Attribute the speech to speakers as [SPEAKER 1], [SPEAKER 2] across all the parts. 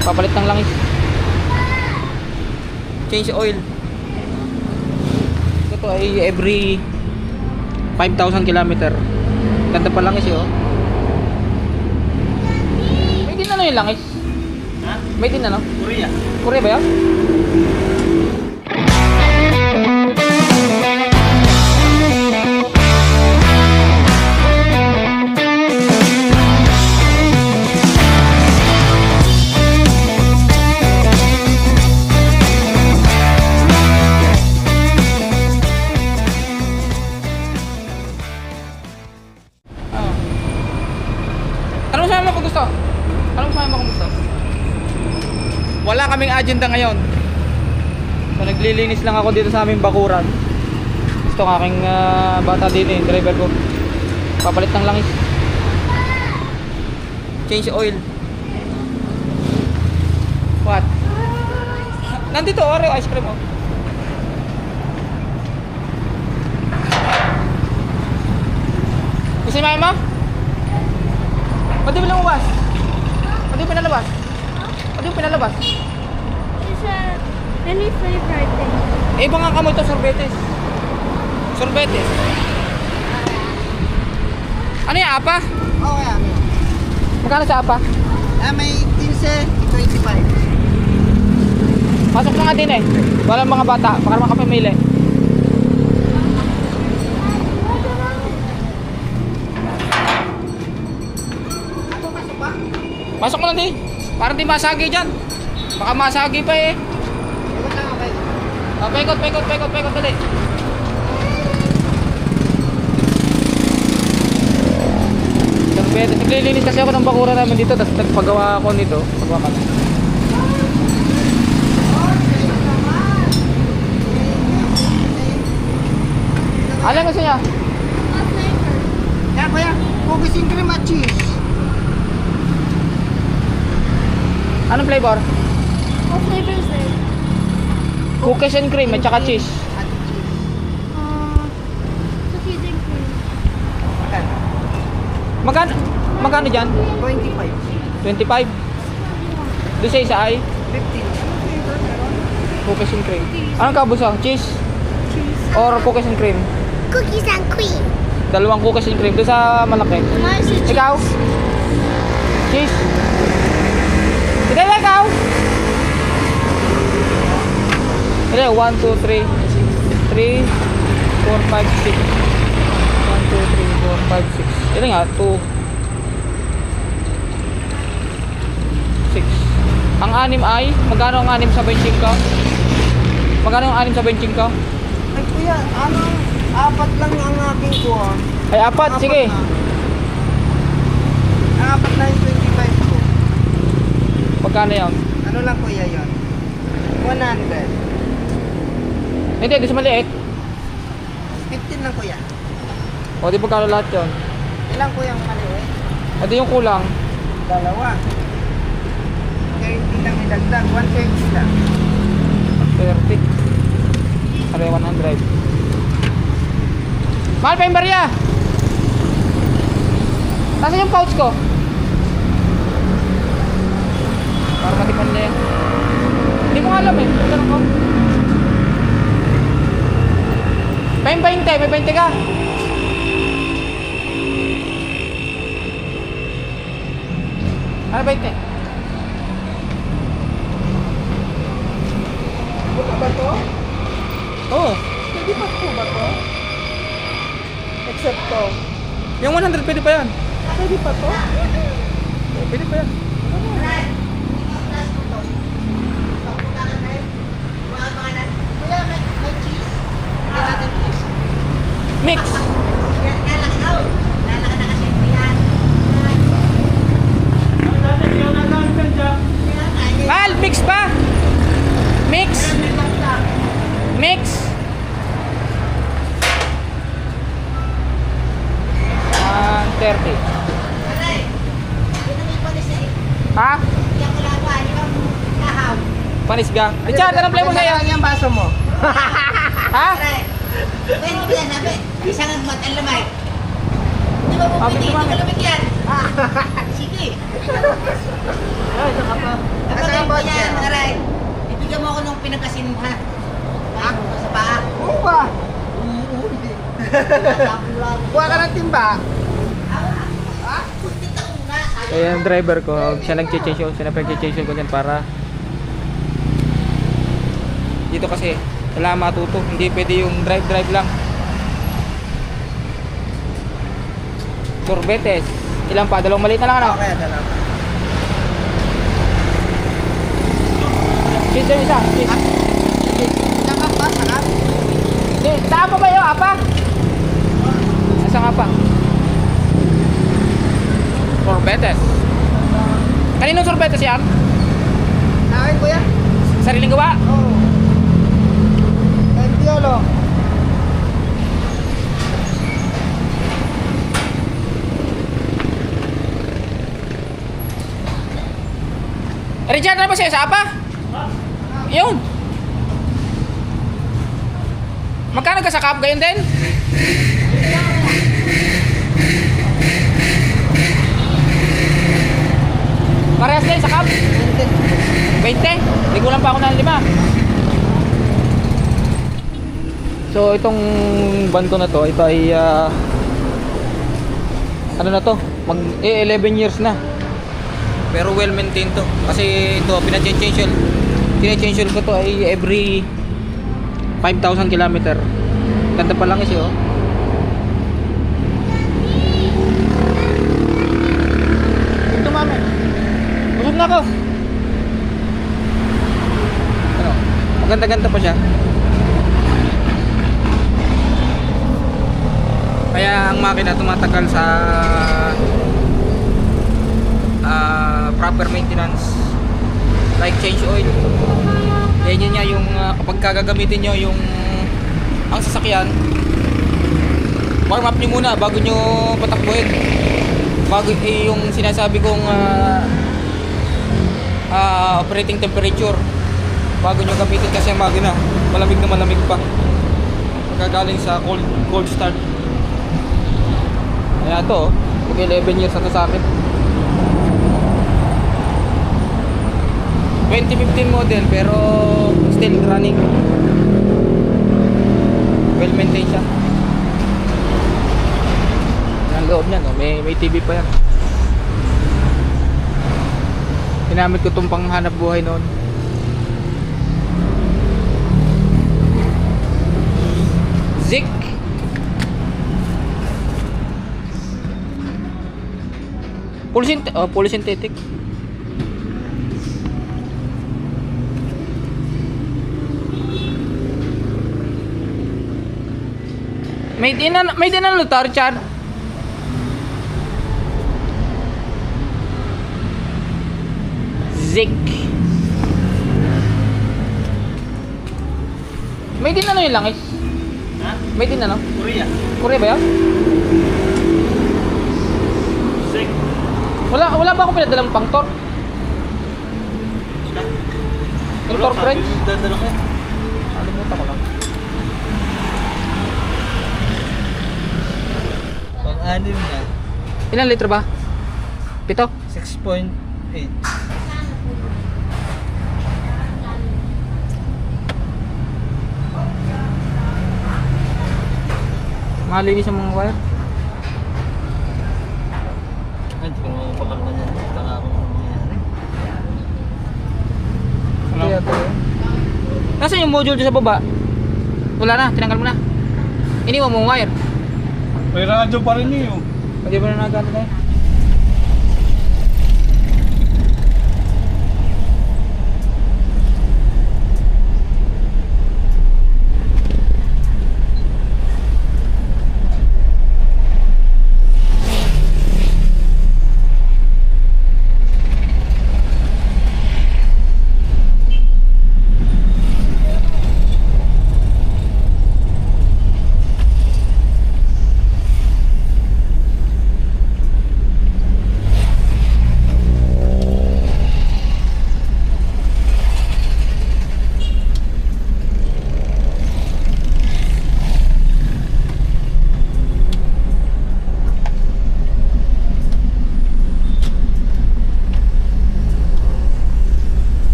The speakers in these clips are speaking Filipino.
[SPEAKER 1] Papalit ng langis. Change oil. Ito ay every 5,000 kilometer. Ganda pa langis eh, oh. May din ano yung langis?
[SPEAKER 2] Ha?
[SPEAKER 1] May din ano?
[SPEAKER 2] Korea.
[SPEAKER 1] Korea ba yan? Anong sabi mo kung gusto? Anong sabi mo kung gusto? Wala kaming agenda ngayon. So naglilinis lang ako dito sa aming bakuran. Gusto ng aking bata dito, yung driver ko. Papalit ng langis. Change oil. What? Nandito Oreo ice cream, oh. Gusto mo mo? Pwede mo lang ubas? Pwede mo pinalabas? Pwede mo pinalabas?
[SPEAKER 3] It's any flavor thing.
[SPEAKER 1] Eh, iba nga kamo ito, sorbetes. Sorbetes. Ano yung apa?
[SPEAKER 2] Oo, kaya ano.
[SPEAKER 1] Magkano sa apa?
[SPEAKER 2] May 15, 25.
[SPEAKER 1] Pasok na nga din eh. Walang mga bata, baka naman kapamili. Pasok mo lang di. Parang di masagi dyan. Baka masagi pa eh.
[SPEAKER 2] Ikot lang ako.
[SPEAKER 1] Oh, paikot dali. Sorbetes. Naglilinis kasi ako ng bakura namin dito. Tapos nagpagawa ako nito. Pagawa ka na. Alam mo siya?
[SPEAKER 3] What flavor?
[SPEAKER 2] Yan, kuya. Cookies and cream at cheese.
[SPEAKER 1] Anong flavor?
[SPEAKER 3] What flavor is there?
[SPEAKER 1] Cookies and cream at saka cheese.
[SPEAKER 2] At cheese.
[SPEAKER 3] Cookies and cream.
[SPEAKER 1] Magkano? Magkano dyan?
[SPEAKER 2] 25.
[SPEAKER 1] 25. Doon sa isa ay
[SPEAKER 2] 15.
[SPEAKER 1] cookies and cream. Anong kabuso? Cheese? Or cookies and cream?
[SPEAKER 3] Cookies and cream.
[SPEAKER 1] Dalawang cookies and cream. Doon sa malaki.
[SPEAKER 3] Mine is cheese.
[SPEAKER 1] Ikaw? Cheese? Hindi ba ikaw? Hindi, 1, 2, 3 3, 4, 5, 6 1, 2, 3, 4, 5, 6 Ito nga, 2 6 Ang anim ay, magkano ang anim sa benching ko? Magkano ang anim sa benching ko?
[SPEAKER 2] Ay, kuya, ano? 4 lang ang aking kuha.
[SPEAKER 1] Ay, apat, sige.
[SPEAKER 2] Ang 4 na yung 25 ko.
[SPEAKER 1] Magkano yan?
[SPEAKER 2] Ano lang kuya yun? 100.
[SPEAKER 1] Hindi, doon sa maliit.
[SPEAKER 2] 15 lang kuya.
[SPEAKER 1] O, di magkano lahat yun?
[SPEAKER 2] Ilang kuya ang maliit?
[SPEAKER 1] O, di yung kulang.
[SPEAKER 2] Dalawa. 30 lang idagdag. 130 lang.
[SPEAKER 1] 30 Ano yung 100 Mahal pa yung barya. Nasaan yung pouch ko? Para matikman na yan. Hindi ko alam eh. Tanong ko. May 20 ka. Ano 20?
[SPEAKER 2] Buka ba to?
[SPEAKER 1] Oo.
[SPEAKER 2] Pwede pa po ba to? Except to.
[SPEAKER 1] Yung 100 pwede pa yan.
[SPEAKER 2] Pwede pa to?
[SPEAKER 1] Oo, pwede pa yan. Mix. Al, mix pa. Mix. Mix. 130. Ha? Panis ka? Richard, anong play mo sa'yo?
[SPEAKER 2] Yung baso mo.
[SPEAKER 1] Ha?
[SPEAKER 4] Pwede mo yan, sabi. Isang mat ang lamay. Di ba mo
[SPEAKER 1] Sabi
[SPEAKER 4] pwede?
[SPEAKER 1] ko,
[SPEAKER 4] Hindi
[SPEAKER 1] ma'am.
[SPEAKER 4] ka lumig yan. Sige.
[SPEAKER 2] Ay, saka pa.
[SPEAKER 4] Kapag
[SPEAKER 2] about
[SPEAKER 4] yan,
[SPEAKER 2] yan?
[SPEAKER 4] aray. Ibigyan mo ako nung pinagkasin mo, ha? Ha? Sa paa.
[SPEAKER 2] Oo ba?
[SPEAKER 4] Oo, hindi.
[SPEAKER 2] Kuha ka ng timba.
[SPEAKER 4] Ha? Kuntit ako muna.
[SPEAKER 1] Kaya yung driver ko, siya nag-change oil, siya nag-change oil ko dyan para dito kasi wala matuto, hindi pwede yung drive lang. Sorbetes, ilan pa? Dalawang maliit na lang ano?
[SPEAKER 2] Okay, dalawa.
[SPEAKER 1] Cheese yung isa, cheese.
[SPEAKER 2] Sarap ba? Sarap?
[SPEAKER 1] Hindi, saan pa ba yun, apa? Nasa nga pa? Sorbetes. Kaninong sorbetes yan?
[SPEAKER 2] Nakin ko yan?
[SPEAKER 1] Sariling gawa?
[SPEAKER 2] Oo. Piolo.
[SPEAKER 1] Richard, na ba siya sa apa? Yun. Magkano ka sa cup? Gayon din? Parehas din sa cup? 20? Ligulan pa ako ng 5. So itong van ko na to, ito ay ano na to? Mag 11 years na. Pero well maintained to. Kasi ito pina-change ko to ay every 5,000 km. Ganda pa lang siya oh. Ito mami. Busog na ako. Ano? Maganda-ganda pa siya. Kaya ang makina tumatagal sa proper maintenance, like change oil. Yan yun nga yung kapag gagamitin nyo yung ang sasakyan, warm up nyo muna bago nyo patakbuhin, bago yung sinasabi kong operating temperature bago nyo gamitin, kasi ang makina malamig na malamig pa pagkagaling sa cold start. Kaya ito, mag 11 years na ito sa akin. 2015 model pero still running. Well maintained siya. Ang loob niya, no? May TV pa yan. Ginamit ko itong panghanap buhay noon. Zik. Fully synthetic. May din ano to, Richard? Zik. May din ano yung langis?
[SPEAKER 2] Ha?
[SPEAKER 1] May din ano?
[SPEAKER 2] Korea.
[SPEAKER 1] Korea ba yan?
[SPEAKER 2] Sick.
[SPEAKER 1] Wala ba akong pinadalang pang torque? Yung torque wrench?
[SPEAKER 2] Dadalo ka.
[SPEAKER 1] Kalimutan ko lang.
[SPEAKER 2] Pang-anim na.
[SPEAKER 1] Ilang litro ba? 7?
[SPEAKER 2] 6.8.
[SPEAKER 1] Malinis ang mga wire.
[SPEAKER 2] Ay, hindi ko naman pakalman yan. Taka akong nangyayari.
[SPEAKER 1] Kaya to. Nasaan yung module dyan sa baba? Wala na, tinanggal mo na. Iniwan mo ang wire.
[SPEAKER 2] May radyo pa rin niyo.
[SPEAKER 1] Pwede ba na nagamit na yun?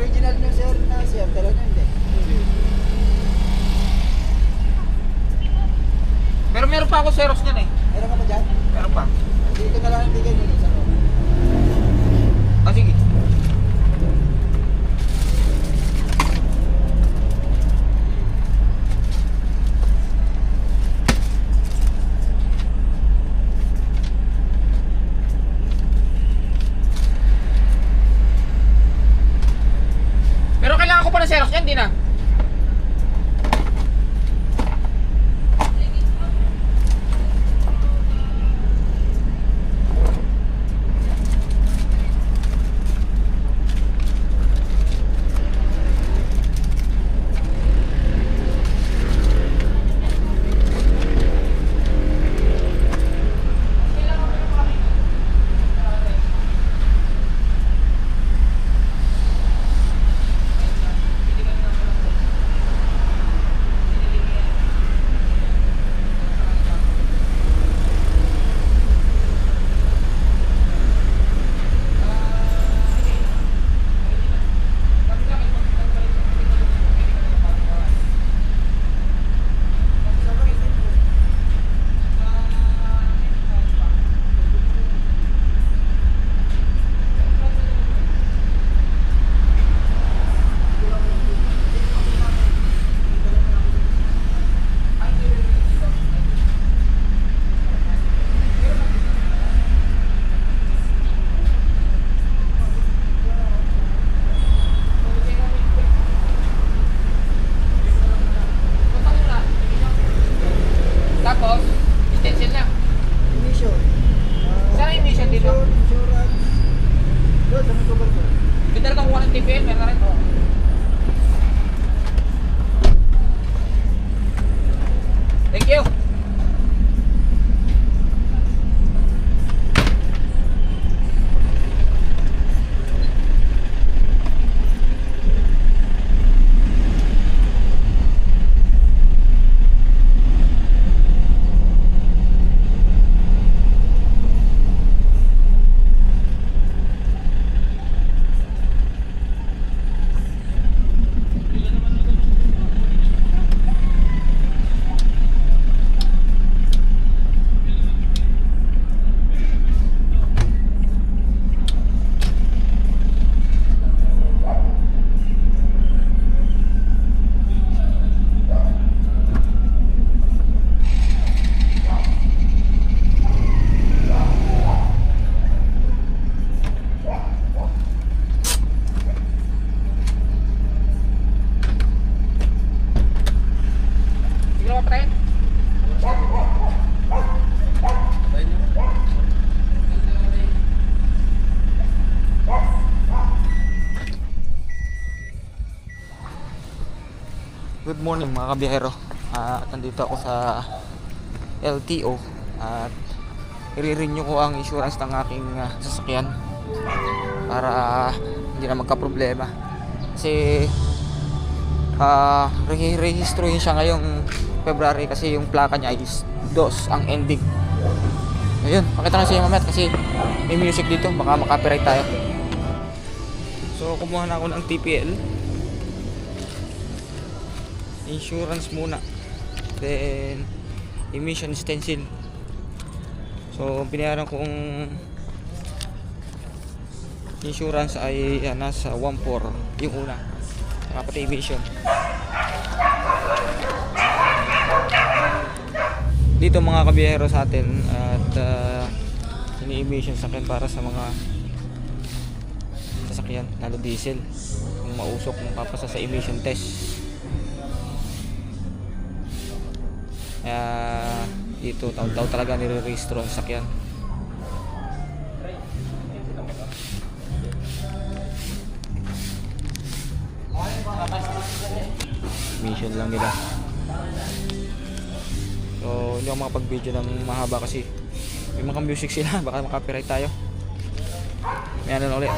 [SPEAKER 2] original nyo sir na sir, dala nyo hindi.
[SPEAKER 1] Pero meron pa ako Xerox niyan eh.
[SPEAKER 2] Meron ka pa dyan?
[SPEAKER 1] Meron pa.
[SPEAKER 2] Dito na lang ang bigay nyo sa loob.
[SPEAKER 1] Ah, sige. Pero kailangan ko pa ng Xerox yan, di na? Tapos, extension lang.
[SPEAKER 2] Emission.
[SPEAKER 1] Saan ang emission dito?
[SPEAKER 2] Insurance. Doon, sa mga cover ko.
[SPEAKER 1] Pinadala kang kuha ng TPL, meron na rin. Thank you. Sige na mapatayin. Good morning mga kabiyahero. Nandito ako sa LTO at i-renew ko ang insurance ng aking sasakyan para hindi na magka-problema. Kasi rehistruhin siya ngayong February kasi yung plaka niya is DOS ang ending. Ayun, pakita na sa inyo mamaya kasi may music dito, baka makapiright tayo. So kumuha na ako ng TPL. Insurance muna, then emission stencil. So binayaran kong insurance ay nasa 1.4 yung una, saka pati emission. Dito mga kabiyahero sa atin at ini-emission sa akin para sa mga sasakyan lalo diesel kung mausok kung papasa sa emission test. Kaya dito taon-taon talaga nire-registro ang sakyan. Mission lang nila. So hindi ako makapag-video ng mahaba kasi may mga music sila, baka makapiright tayo. May ano na ulit.